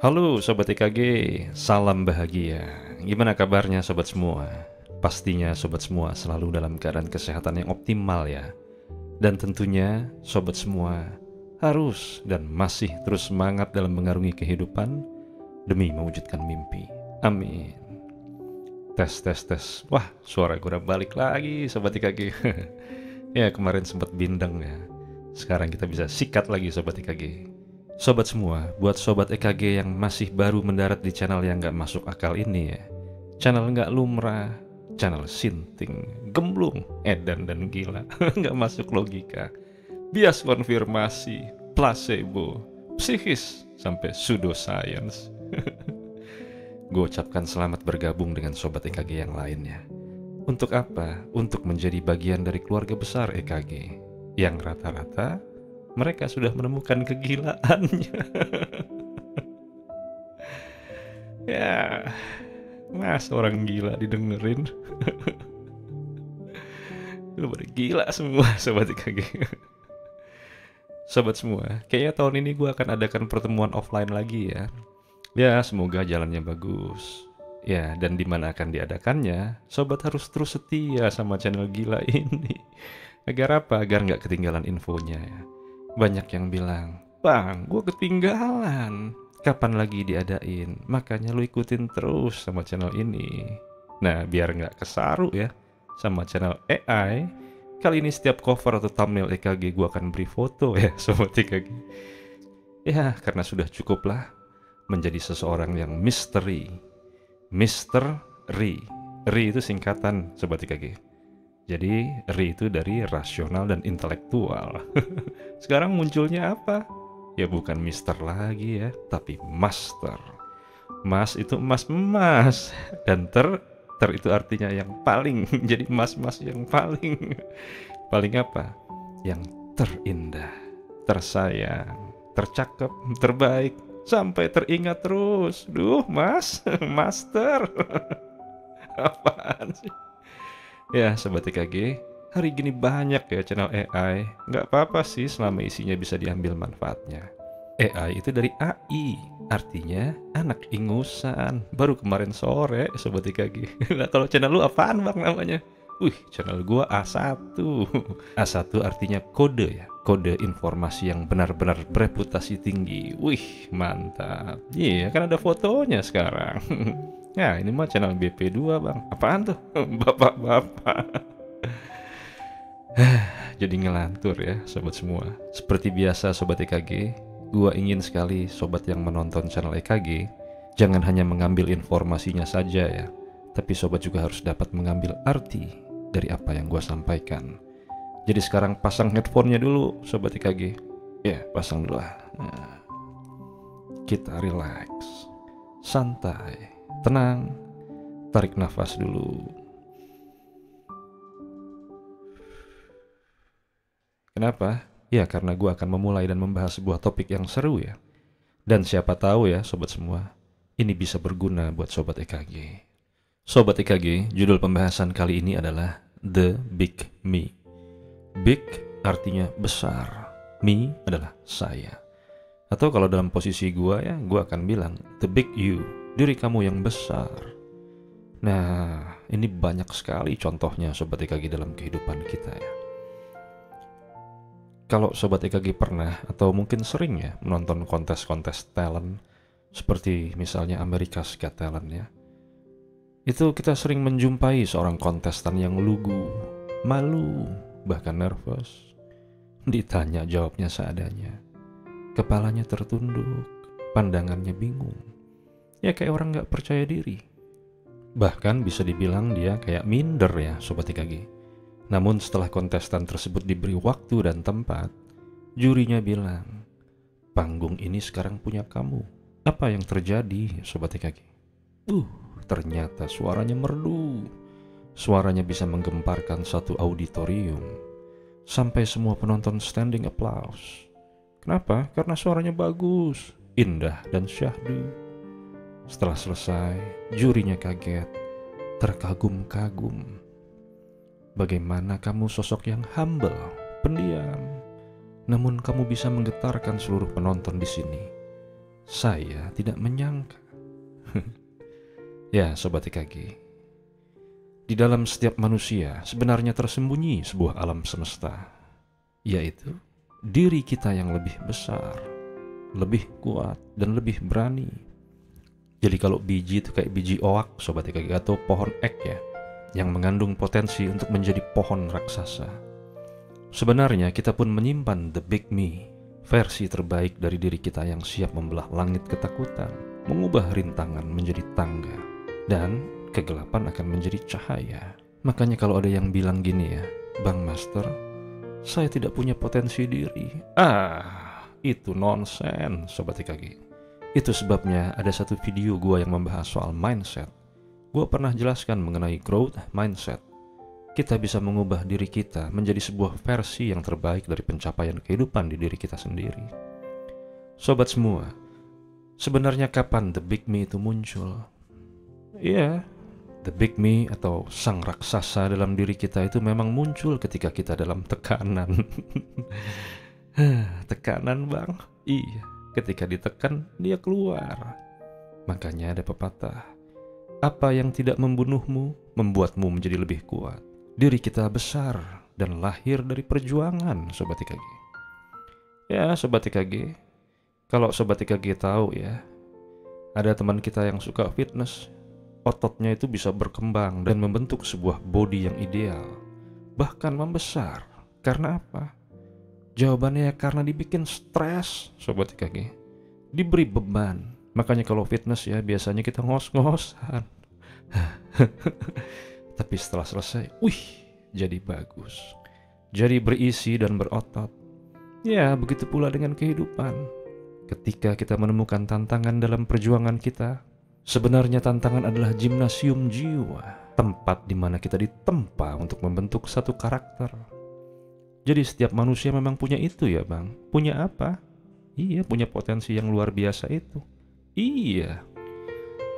Halo Sobat EKG, salam bahagia. Gimana kabarnya Sobat semua? Pastinya Sobat semua selalu dalam keadaan kesehatan yang optimal ya. Dan tentunya Sobat semua harus dan masih terus semangat dalam mengarungi kehidupan demi mewujudkan mimpi. Amin. Tes, tes, tes. Wah, suara gue udah balik lagi Sobat EKG. Ya, kemarin sempat bindeng ya. Sekarang kita bisa sikat lagi Sobat EKG. Sobat semua, buat Sobat EKG yang masih baru mendarat di channel yang gak masuk akal ini ya, channel gak lumrah, channel sinting, gemblung, edan dan gila, gak masuk logika, bias konfirmasi, placebo, psikis, sampai pseudoscience. Gue ucapkan selamat bergabung dengan Sobat EKG yang lainnya. Untuk apa? Untuk menjadi bagian dari keluarga besar EKG yang rata-rata mereka sudah menemukan kegilaannya. Ya, mas orang gila didengerin. Lu pada gila semua Sobat EKG. Sobat semua, kayaknya tahun ini gue akan adakan pertemuan offline lagi ya. Ya, semoga jalannya bagus. Ya, dan di mana akan diadakannya, Sobat harus terus setia sama channel gila ini. Agar apa? Agar nggak ketinggalan infonya ya. Banyak yang bilang, "Bang, gue ketinggalan. Kapan lagi diadain?" Makanya lu ikutin terus sama channel ini. Nah, biar nggak kesaru ya sama channel AI, kali ini setiap cover atau thumbnail EKG gue akan beri foto ya Sobat EKG. Ya, karena sudah cukup lah menjadi seseorang yang misteri. Mister Ri. Ri itu singkatan Sobat EKG. Jadi Ri itu dari rasional dan intelektual. Sekarang munculnya apa? Ya bukan Mister lagi ya, tapi Master. Mas itu emas-emas. Dan ter itu artinya yang paling. Jadi mas-mas yang paling. Paling apa? Yang terindah, tersayang, tercakep, terbaik, sampai teringat terus. Duh mas, Master. Apaan sih? Ya Sobat EKG, hari gini banyak ya channel AI. Nggak apa-apa sih selama isinya bisa diambil manfaatnya. AI itu dari AI, artinya anak ingusan. Baru kemarin sore Sobat EKG. Nah kalau channel lu apaan bang namanya? Wih, channel gua A1. A1 artinya kode ya, kode informasi yang benar-benar bereputasi tinggi. Wih, mantap. Iya, kan ada fotonya sekarang. Ya, ini mah channel BP2 bang. Apaan tuh? Bapak-bapak. Jadi ngelantur ya sobat semua. Seperti biasa Sobat EKG, gua ingin sekali sobat yang menonton channel EKG jangan hanya mengambil informasinya saja ya, tapi sobat juga harus dapat mengambil arti dari apa yang gua sampaikan. Jadi sekarang pasang headphone-nya dulu Sobat EKG. Ya, pasang dulu lah. Nah, kita relax, santai, tenang, tarik nafas dulu. Kenapa? Ya karena gue akan memulai dan membahas sebuah topik yang seru ya. Dan siapa tahu ya sobat semua, ini bisa berguna buat Sobat EKG. Sobat EKG, judul pembahasan kali ini adalah The Big Me. Big artinya besar, me adalah saya. Atau kalau dalam posisi gue ya, gue akan bilang The Big You, diri kamu yang besar. Nah, ini banyak sekali contohnya Sobat EKG dalam kehidupan kita ya. Kalau Sobat EKG pernah atau mungkin sering ya menonton kontes-kontes talent seperti misalnya America's Got Talent ya, itu kita sering menjumpai seorang kontestan yang lugu, malu, bahkan nervous. Ditanya jawabnya seadanya, kepalanya tertunduk, pandangannya bingung. Ya kayak orang gak percaya diri. Bahkan bisa dibilang dia kayak minder ya Sobat EKG. Namun setelah kontestan tersebut diberi waktu dan tempat, jurinya bilang, panggung ini sekarang punya kamu. Apa yang terjadi Sobat EKG? Ternyata suaranya merdu. Suaranya bisa menggemparkan satu auditorium. Sampai semua penonton standing applause. Kenapa? Karena suaranya bagus, indah dan syahdu. Setelah selesai, jurinya kaget, terkagum-kagum. Bagaimana kamu sosok yang humble, pendiam, namun kamu bisa menggetarkan seluruh penonton di sini. Saya tidak menyangka. Ya, Sobat EKG, di dalam setiap manusia sebenarnya tersembunyi sebuah alam semesta, yaitu diri kita yang lebih besar, lebih kuat, dan lebih berani. Jadi kalau biji itu kayak biji oak, Sobat EKG, atau pohon ek ya, yang mengandung potensi untuk menjadi pohon raksasa. Sebenarnya kita pun menyimpan the big me, versi terbaik dari diri kita yang siap membelah langit ketakutan, mengubah rintangan menjadi tangga, dan kegelapan akan menjadi cahaya. Makanya kalau ada yang bilang gini ya, Bang Master, saya tidak punya potensi diri. Itu nonsen, Sobat EKG. Itu sebabnya ada satu video gua yang membahas soal mindset. Gua pernah jelaskan mengenai growth mindset. Kita bisa mengubah diri kita menjadi sebuah versi yang terbaik dari pencapaian kehidupan di diri kita sendiri. Sobat semua, sebenarnya kapan the big me itu muncul? Iya, the big me atau sang raksasa dalam diri kita itu memang muncul ketika kita dalam tekanan. Tekanan, Bang? Iya, ketika ditekan dia keluar. Makanya ada pepatah, apa yang tidak membunuhmu membuatmu menjadi lebih kuat. Diri kita besar dan lahir dari perjuangan, Sobat EKG. Ya, Sobat EKG, kalau Sobat EKG tahu ya, ada teman kita yang suka fitness, ototnya itu bisa berkembang dan membentuk sebuah body yang ideal, bahkan membesar. Karena apa? Jawabannya ya karena dibikin stres, Sobat EKG. Diberi beban. Makanya kalau fitness ya biasanya kita ngos-ngosan. Tapi setelah selesai, jadi bagus. Jadi berisi dan berotot. Ya, begitu pula dengan kehidupan. Ketika kita menemukan tantangan dalam perjuangan kita, sebenarnya tantangan adalah gimnasium jiwa, tempat di mana kita ditempa untuk membentuk satu karakter. Jadi setiap manusia memang punya itu ya, Bang. Punya apa? Iya, punya potensi yang luar biasa itu. Iya.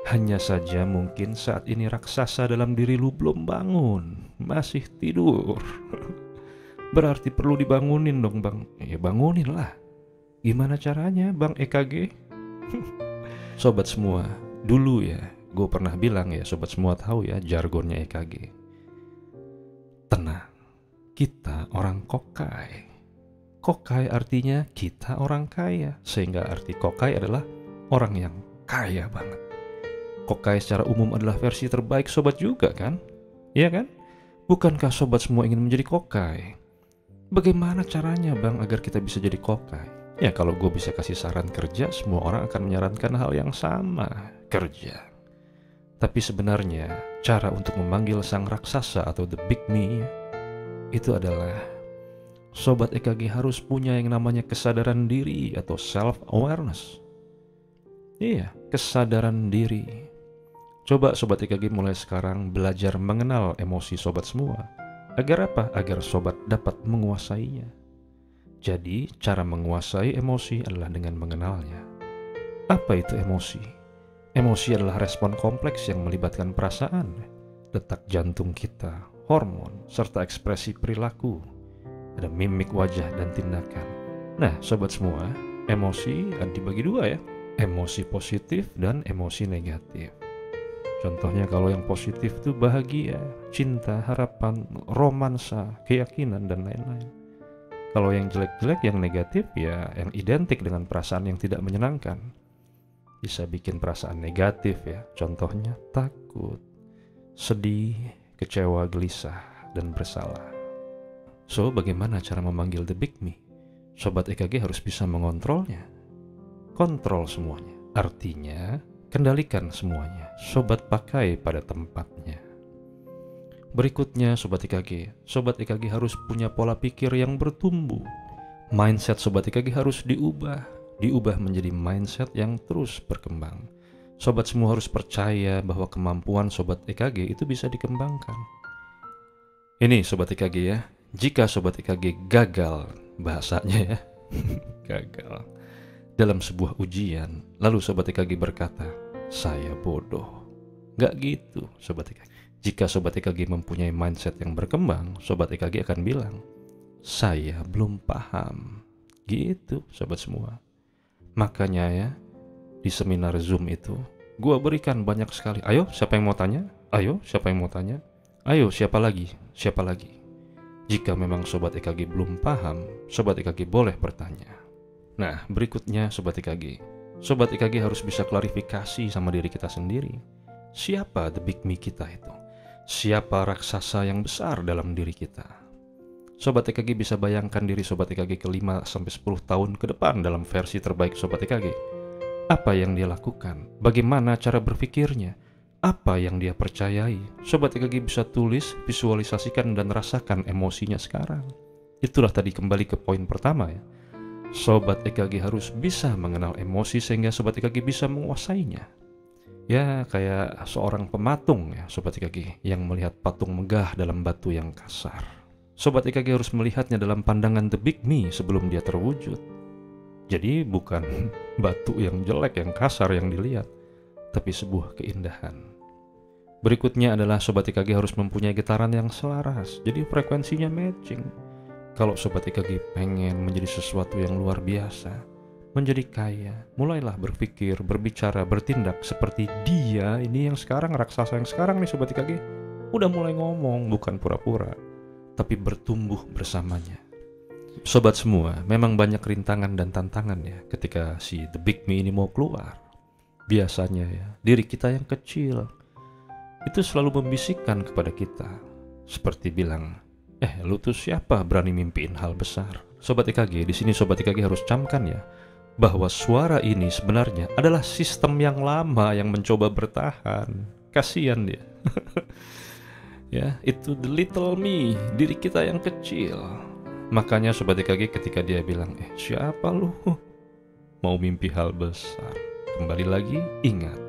Hanya saja mungkin saat ini raksasa dalam diri lu belum bangun, masih tidur. Berarti perlu dibangunin dong, Bang. Ya bangunin lah. Gimana caranya, Bang EKG? Sobat semua, dulu ya, gue pernah bilang ya, sobat semua tahu ya jargonnya EKG. Tenang, kita orang kokai. Kokai artinya kita orang kaya, sehingga arti kokai adalah orang yang kaya banget. Kokai secara umum adalah versi terbaik sobat juga kan? Iya kan? Bukankah sobat semua ingin menjadi kokai? Bagaimana caranya, Bang, agar kita bisa jadi kokai? Ya kalau gue bisa kasih saran kerja, semua orang akan menyarankan hal yang sama, kerja. Tapi sebenarnya cara untuk memanggil sang raksasa atau the big me itu adalah sobat EKG harus punya yang namanya kesadaran diri atau self-awareness. Iya, kesadaran diri. Coba sobat EKG mulai sekarang belajar mengenal emosi sobat semua. Agar apa? Agar sobat dapat menguasainya. Jadi, cara menguasai emosi adalah dengan mengenalnya. Apa itu emosi? Emosi adalah respon kompleks yang melibatkan perasaan, detak jantung kita, hormon, serta ekspresi perilaku. Ada mimik wajah dan tindakan. Nah, sobat semua, emosi dibagi dua ya. Emosi positif dan emosi negatif. Contohnya kalau yang positif itu bahagia, cinta, harapan, romansa, keyakinan, dan lain-lain. Kalau yang jelek-jelek, yang negatif ya yang identik dengan perasaan yang tidak menyenangkan. Bisa bikin perasaan negatif ya, contohnya takut, sedih, kecewa, gelisah, dan bersalah. So, bagaimana cara memanggil the big me? Sobat EKG harus bisa mengontrolnya. Kontrol semuanya. Artinya, kendalikan semuanya. Sobat pakai pada tempatnya. Berikutnya, Sobat EKG harus punya pola pikir yang bertumbuh. Mindset Sobat EKG harus diubah menjadi mindset yang terus berkembang. Sobat semua harus percaya bahwa kemampuan Sobat EKG itu bisa dikembangkan. Ini Sobat EKG ya, jika Sobat EKG gagal, bahasanya ya, gagal dalam sebuah ujian, lalu Sobat EKG berkata, saya bodoh. Gak gitu Sobat EKG. Jika Sobat EKG mempunyai mindset yang berkembang, Sobat EKG akan bilang, saya belum paham. Gitu Sobat semua. Makanya ya, di seminar Zoom itu, gua berikan banyak sekali. Ayo, siapa yang mau tanya? Ayo, siapa yang mau tanya? Ayo, siapa lagi? Siapa lagi? Jika memang Sobat EKG belum paham, Sobat EKG boleh bertanya. Nah, berikutnya Sobat EKG. Sobat EKG harus bisa klarifikasi sama diri kita sendiri. Siapa the big me kita itu? Siapa raksasa yang besar dalam diri kita? Sobat EKG bisa bayangkan diri Sobat EKG ke 5-10 tahun ke depan dalam versi terbaik Sobat EKG. Apa yang dia lakukan? Bagaimana cara berpikirnya? Apa yang dia percayai? Sobat EKG bisa tulis, visualisasikan, dan rasakan emosinya sekarang. Itulah tadi kembali ke poin pertama ya. Sobat EKG harus bisa mengenal emosi sehingga Sobat EKG bisa menguasainya. Ya kayak seorang pematung ya Sobat EKG yang melihat patung megah dalam batu yang kasar. Sobat EKG harus melihatnya dalam pandangan the big me sebelum dia terwujud. Jadi bukan batu yang jelek, yang kasar yang dilihat, tapi sebuah keindahan. Berikutnya adalah Sobat EKG harus mempunyai getaran yang selaras, jadi frekuensinya matching. Kalau Sobat EKG pengen menjadi sesuatu yang luar biasa, menjadi kaya, mulailah berpikir, berbicara, bertindak seperti dia ini yang sekarang, raksasa yang sekarang nih Sobat EKG. Udah mulai ngomong, bukan pura-pura, tapi bertumbuh bersamanya. Sobat semua, memang banyak rintangan dan tantangan ya ketika si the big me ini mau keluar. Biasanya ya, diri kita yang kecil itu selalu membisikkan kepada kita, seperti bilang, lu tuh siapa berani mimpiin hal besar? Sobat EKG, di sini Sobat EKG harus camkan ya, bahwa suara ini sebenarnya adalah sistem yang lama yang mencoba bertahan. Kasian dia. Ya, itu the little me, diri kita yang kecil. Makanya Sobat EKG ketika dia bilang, siapa lu? Mau mimpi hal besar. Kembali lagi, ingat,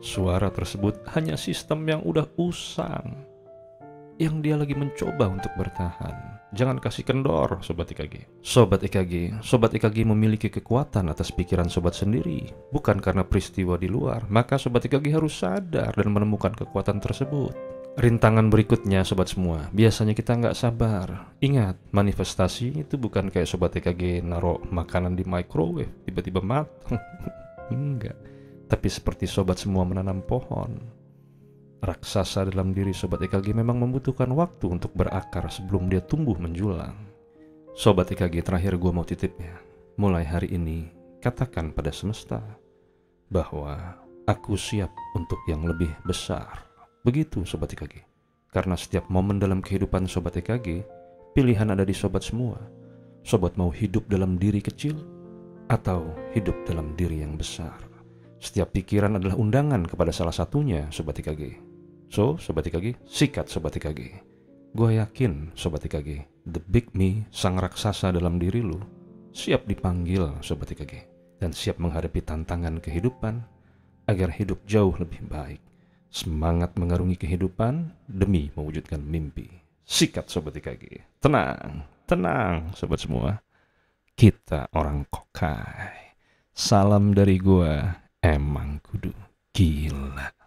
suara tersebut hanya sistem yang udah usang, yang dia lagi mencoba untuk bertahan. Jangan kasih kendor Sobat EKG. Sobat EKG memiliki kekuatan atas pikiran Sobat sendiri, bukan karena peristiwa di luar. Maka Sobat EKG harus sadar dan menemukan kekuatan tersebut. Rintangan berikutnya Sobat semua, biasanya kita nggak sabar. Ingat, manifestasi itu bukan kayak Sobat EKG naruh makanan di microwave tiba-tiba matang. Enggak. Tapi seperti Sobat semua menanam pohon. Raksasa dalam diri Sobat EKG memang membutuhkan waktu untuk berakar sebelum dia tumbuh menjulang. Sobat EKG, terakhir gue mau titipnya. Mulai hari ini, katakan pada semesta bahwa aku siap untuk yang lebih besar. Begitu Sobat EKG. Karena setiap momen dalam kehidupan Sobat EKG, pilihan ada di Sobat semua. Sobat mau hidup dalam diri kecil atau hidup dalam diri yang besar. Setiap pikiran adalah undangan kepada salah satunya Sobat EKG. So, Sobat EKG, sikat Sobat EKG. Gue yakin Sobat EKG, the big me, sang raksasa dalam diri lu, siap dipanggil Sobat EKG. Dan siap menghadapi tantangan kehidupan agar hidup jauh lebih baik. Semangat mengarungi kehidupan demi mewujudkan mimpi. Sikat Sobat EKG. Tenang, tenang Sobat semua. Kita orang kokai. Salam dari gua, emang kudu gila.